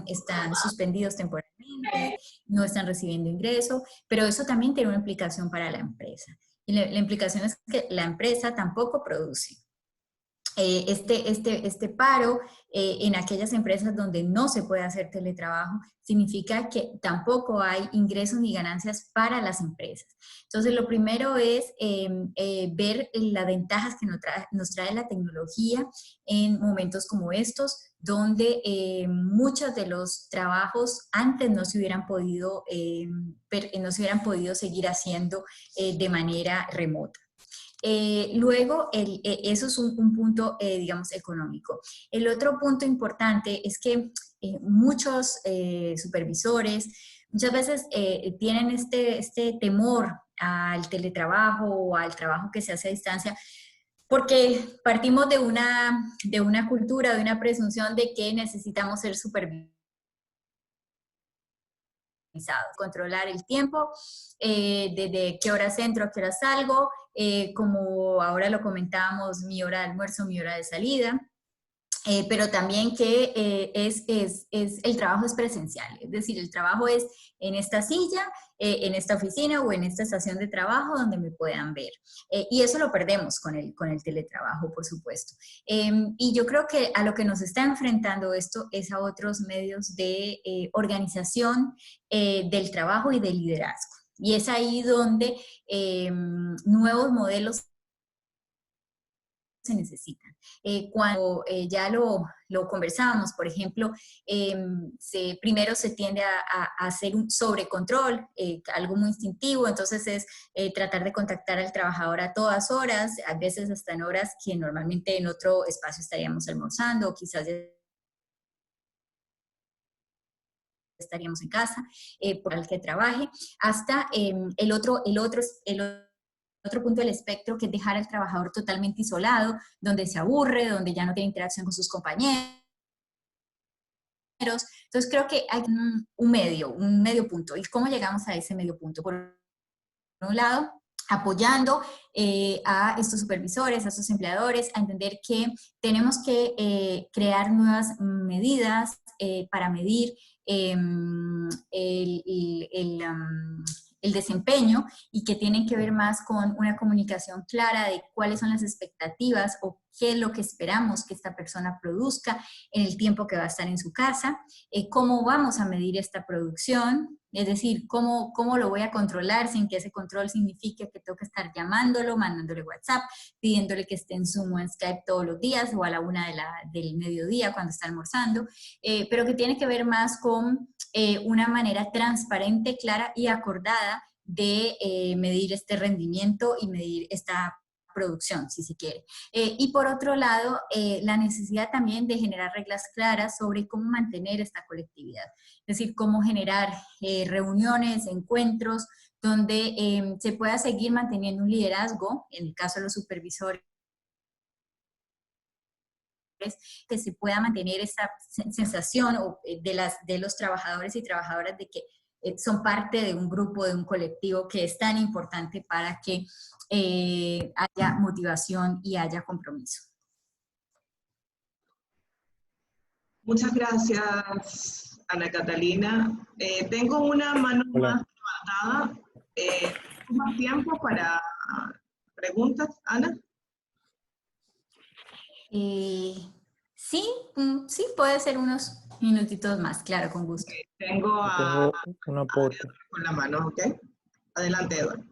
Están suspendidos temporalmente, no están recibiendo ingreso, pero eso también tiene una implicación para la empresa. Y la implicación es que la empresa tampoco produce. Este paro en aquellas empresas donde no se puede hacer teletrabajo significa que tampoco hay ingresos ni ganancias para las empresas. Entonces, lo primero es ver las ventajas que nos trae la tecnología en momentos como estos, donde muchos de los trabajos antes no se hubieran podido seguir haciendo de manera remota. Luego, eso es un punto, digamos, económico. El otro punto importante es que muchos supervisores muchas veces tienen este temor al teletrabajo o al trabajo que se hace a distancia, porque partimos de una cultura, de una presunción de que necesitamos ser supervisados, controlar el tiempo, desde qué hora entro, a qué hora salgo, como ahora lo comentábamos, mi hora de almuerzo, mi hora de salida. pero también que el trabajo es presencial, es decir, el trabajo es en esta silla, en esta oficina o en esta estación de trabajo donde me puedan ver. Y eso lo perdemos con el teletrabajo, por supuesto. Y yo creo que a lo que nos está enfrentando esto es a otros medios de organización del trabajo y del liderazgo. Y es ahí donde nuevos modelos se necesitan. Cuando ya lo conversábamos, por ejemplo, primero se tiende a hacer un sobrecontrol, algo muy instintivo, entonces es tratar de contactar al trabajador a todas horas, a veces hasta en horas que normalmente en otro espacio estaríamos almorzando o quizás ya estaríamos en casa, por el que trabaje, hasta el otro punto del espectro, que es dejar al trabajador totalmente isolado, donde se aburre, donde ya no tiene interacción con sus compañeros. Entonces creo que hay un medio punto. ¿Y cómo llegamos a ese medio punto? Por un lado, apoyando a estos supervisores, a esestos empleadores, a entender que tenemos que crear nuevas medidas para medir el desempeño y que tienen que ver más con una comunicación clara de cuáles son las expectativas o qué es lo que esperamos que esta persona produzca en el tiempo que va a estar en su casa, cómo vamos a medir esta producción, es decir, cómo lo voy a controlar sin que ese control signifique que tengo que estar llamándolo, mandándole WhatsApp, pidiéndole que esté en Zoom o en Skype todos los días o a la 1 del mediodía cuando está almorzando, pero que tiene que ver más con una manera transparente, clara y acordada de medir este rendimiento y medir esta producción, si se quiere. Y por otro lado, la necesidad también de generar reglas claras sobre cómo mantener esta colectividad. Es decir, cómo generar reuniones, encuentros, donde se pueda seguir manteniendo un liderazgo, en el caso de los supervisores, que se pueda mantener esa sensación de los trabajadores y trabajadoras de que son parte de un grupo, de un colectivo que es tan importante para que haya motivación y haya compromiso. Muchas gracias, Ana Catalina. Tengo una mano más levantada. ¿Más tiempo para preguntas, Ana? Sí, sí, puede ser unos minutitos más, claro, con gusto. Tengo un aporte. Con la mano, ¿ok? Adelante, Eduardo.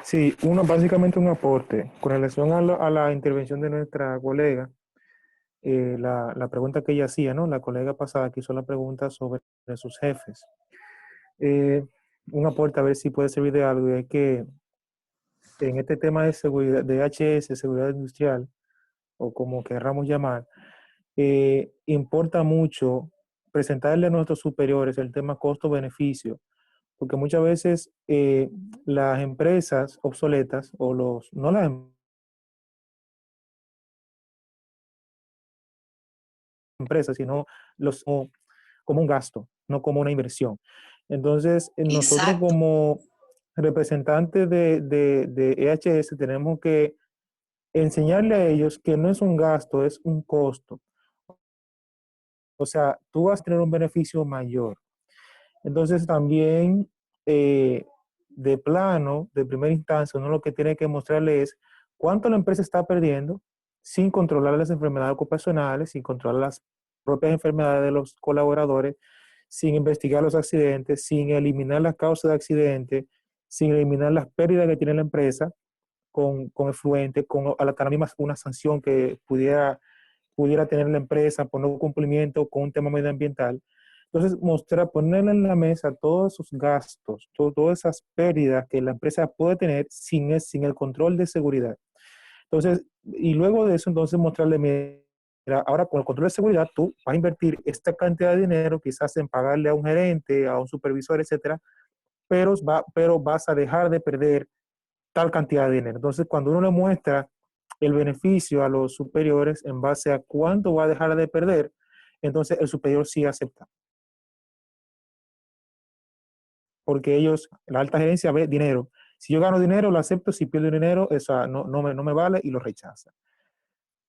Sí, básicamente un aporte. Con relación a la intervención de nuestra colega, la pregunta que ella hacía, ¿no? La colega pasada que hizo la pregunta sobre sus jefes. Un aporte a ver si puede servir de algo, y es que en este tema de seguridad, de HS, seguridad industrial, o como querramos llamar, importa mucho presentarle a nuestros superiores el tema costo-beneficio, porque muchas veces las empresas obsoletas, o no las empresas, sino como un gasto, no como una inversión. Entonces, nosotros como representantes de EHS tenemos que enseñarle a ellos que no es un gasto, es un costo. O sea, tú vas a tener un beneficio mayor. Entonces, también de plano, de primera instancia, uno lo que tiene que mostrarle es cuánto la empresa está perdiendo sin controlar las enfermedades ocupacionales, sin controlar las propias enfermedades de los colaboradores, sin investigar los accidentes, sin eliminar las causas de accidentes, sin eliminar las pérdidas que tiene la empresa con efluente, a la misma una sanción que pudiera tener la empresa por no cumplimiento con un tema medioambiental. Entonces, ponerle en la mesa todos esos gastos, todas esas pérdidas que la empresa puede tener sin el control de seguridad. Entonces, y luego de eso, entonces mostrarle, mira, ahora con el control de seguridad, tú vas a invertir esta cantidad de dinero, quizás en pagarle a un gerente, a un supervisor, etcétera, pero vas a dejar de perder tal cantidad de dinero. Entonces, cuando uno le muestra el beneficio a los superiores en base a cuánto va a dejar de perder, entonces el superior sí acepta. Porque la alta gerencia ve dinero. Si yo gano dinero, lo acepto. Si pierdo dinero, no me vale y lo rechaza.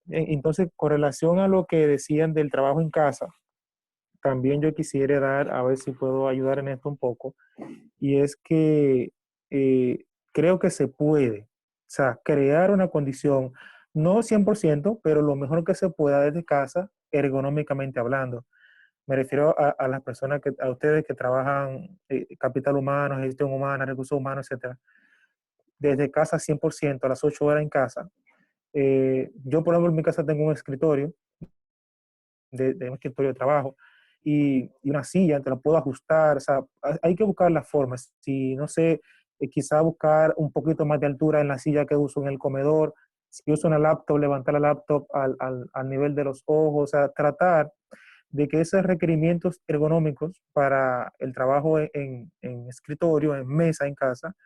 Entonces, con relación a lo que decían del trabajo en casa, también yo quisiera dar, a ver si puedo ayudar en esto un poco, y es que creo que se puede, o sea, crear una condición, no 100%, pero lo mejor que se pueda desde casa, ergonómicamente hablando. Me refiero a las personas, a ustedes que trabajan capital humano, gestión humana, recursos humanos, etcétera. Desde casa 100%, a las 8 horas en casa. Yo, por ejemplo, en mi casa tengo un escritorio, de un escritorio de trabajo, y una silla, te la puedo ajustar, o sea, hay que buscar las formas. Si, no sé, quizá buscar un poquito más de altura en la silla que uso en el comedor, si uso una laptop, levantar la laptop al nivel de los ojos, o sea, tratar de que esos requerimientos ergonómicos para el trabajo en escritorio, en mesa, en casa,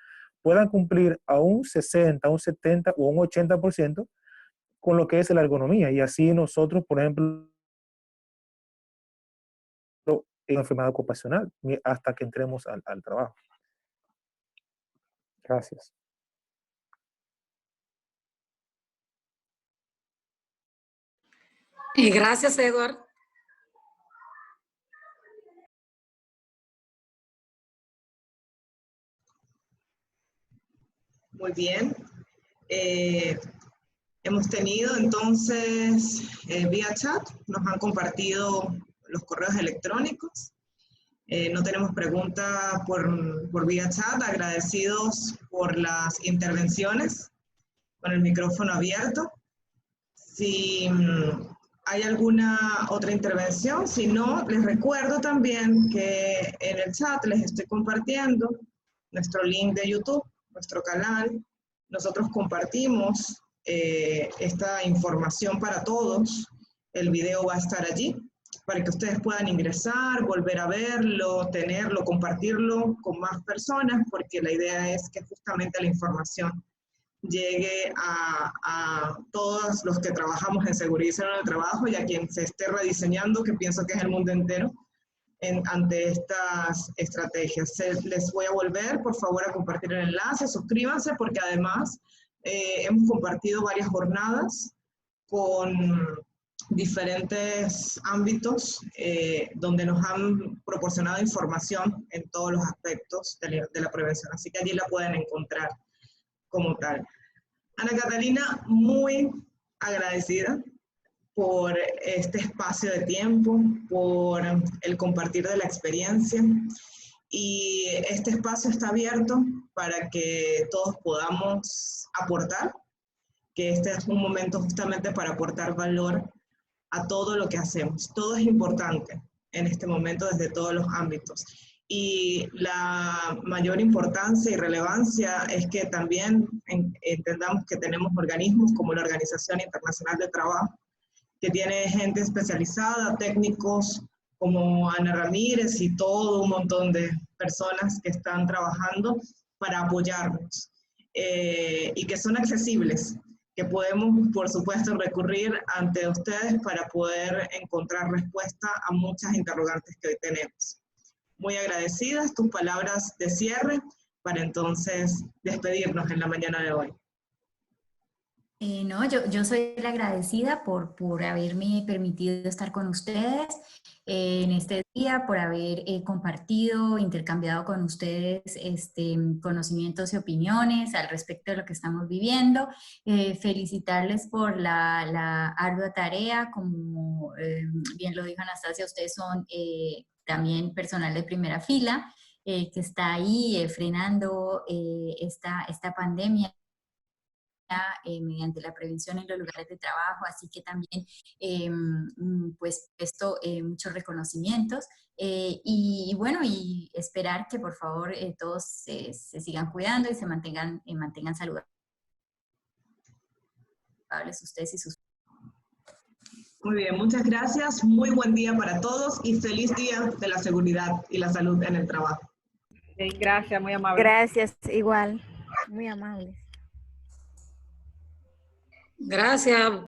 puedan cumplir a un 60, un 70 o un 80% con lo que es la ergonomía. Y así nosotros, por ejemplo, en enfermedad ocupacional, hasta que entremos al trabajo. Gracias. Gracias, Edward. Muy bien. Hemos tenido entonces vía chat, nos han compartido los correos electrónicos. No tenemos preguntas por vía chat, agradecidos por las intervenciones con el micrófono abierto. Si hay alguna otra intervención, si no, les recuerdo también que en el chat les estoy compartiendo nuestro link de YouTube, nuestro canal. Nosotros compartimos esta información para todos. El video va a estar allí para que ustedes puedan ingresar, volver a verlo, tenerlo, compartirlo con más personas, porque la idea es que justamente la información llegue a todos los que trabajamos en seguridad y salud en el trabajo y a quien se esté rediseñando, que pienso que es el mundo entero, ante estas estrategias. Les voy a volver, por favor, a compartir el enlace, suscríbanse, porque además hemos compartido varias jornadas con diferentes ámbitos donde nos han proporcionado información en todos los aspectos de la prevención, así que allí la pueden encontrar como tal. Ana Catalina, muy agradecida por este espacio de tiempo, por el compartir de la experiencia, y este espacio está abierto para que todos podamos aportar, que este es un momento justamente para aportar valor a todo lo que hacemos. Todo es importante en este momento desde todos los ámbitos. Y la mayor importancia y relevancia es que también entendamos que tenemos organismos como la Organización Internacional del Trabajo, que tiene gente especializada, técnicos como Ana Ramírez y todo un montón de personas que están trabajando para apoyarnos y que son accesibles, que podemos, por supuesto, recurrir ante ustedes para poder encontrar respuesta a muchas interrogantes que hoy tenemos. Muy agradecidas, tus palabras de cierre para entonces despedirnos en la mañana de hoy. No, yo soy la agradecida por haberme permitido estar con ustedes en este día, por haber compartido, intercambiado con ustedes conocimientos y opiniones al respecto de lo que estamos viviendo. Felicitarles por la ardua tarea, como bien lo dijo Anastasia, ustedes son también personal de primera fila que está ahí frenando esta pandemia mediante la prevención en los lugares de trabajo, así que también pues esto, muchos reconocimientos y bueno, y esperar que por favor todos se sigan cuidando y se mantengan saludables ustedes y sus. Muy bien, muchas gracias, muy buen día para todos y feliz día de la seguridad y la salud en el trabajo. Sí, gracias, muy amable. Gracias, igual, muy amables. Gracias.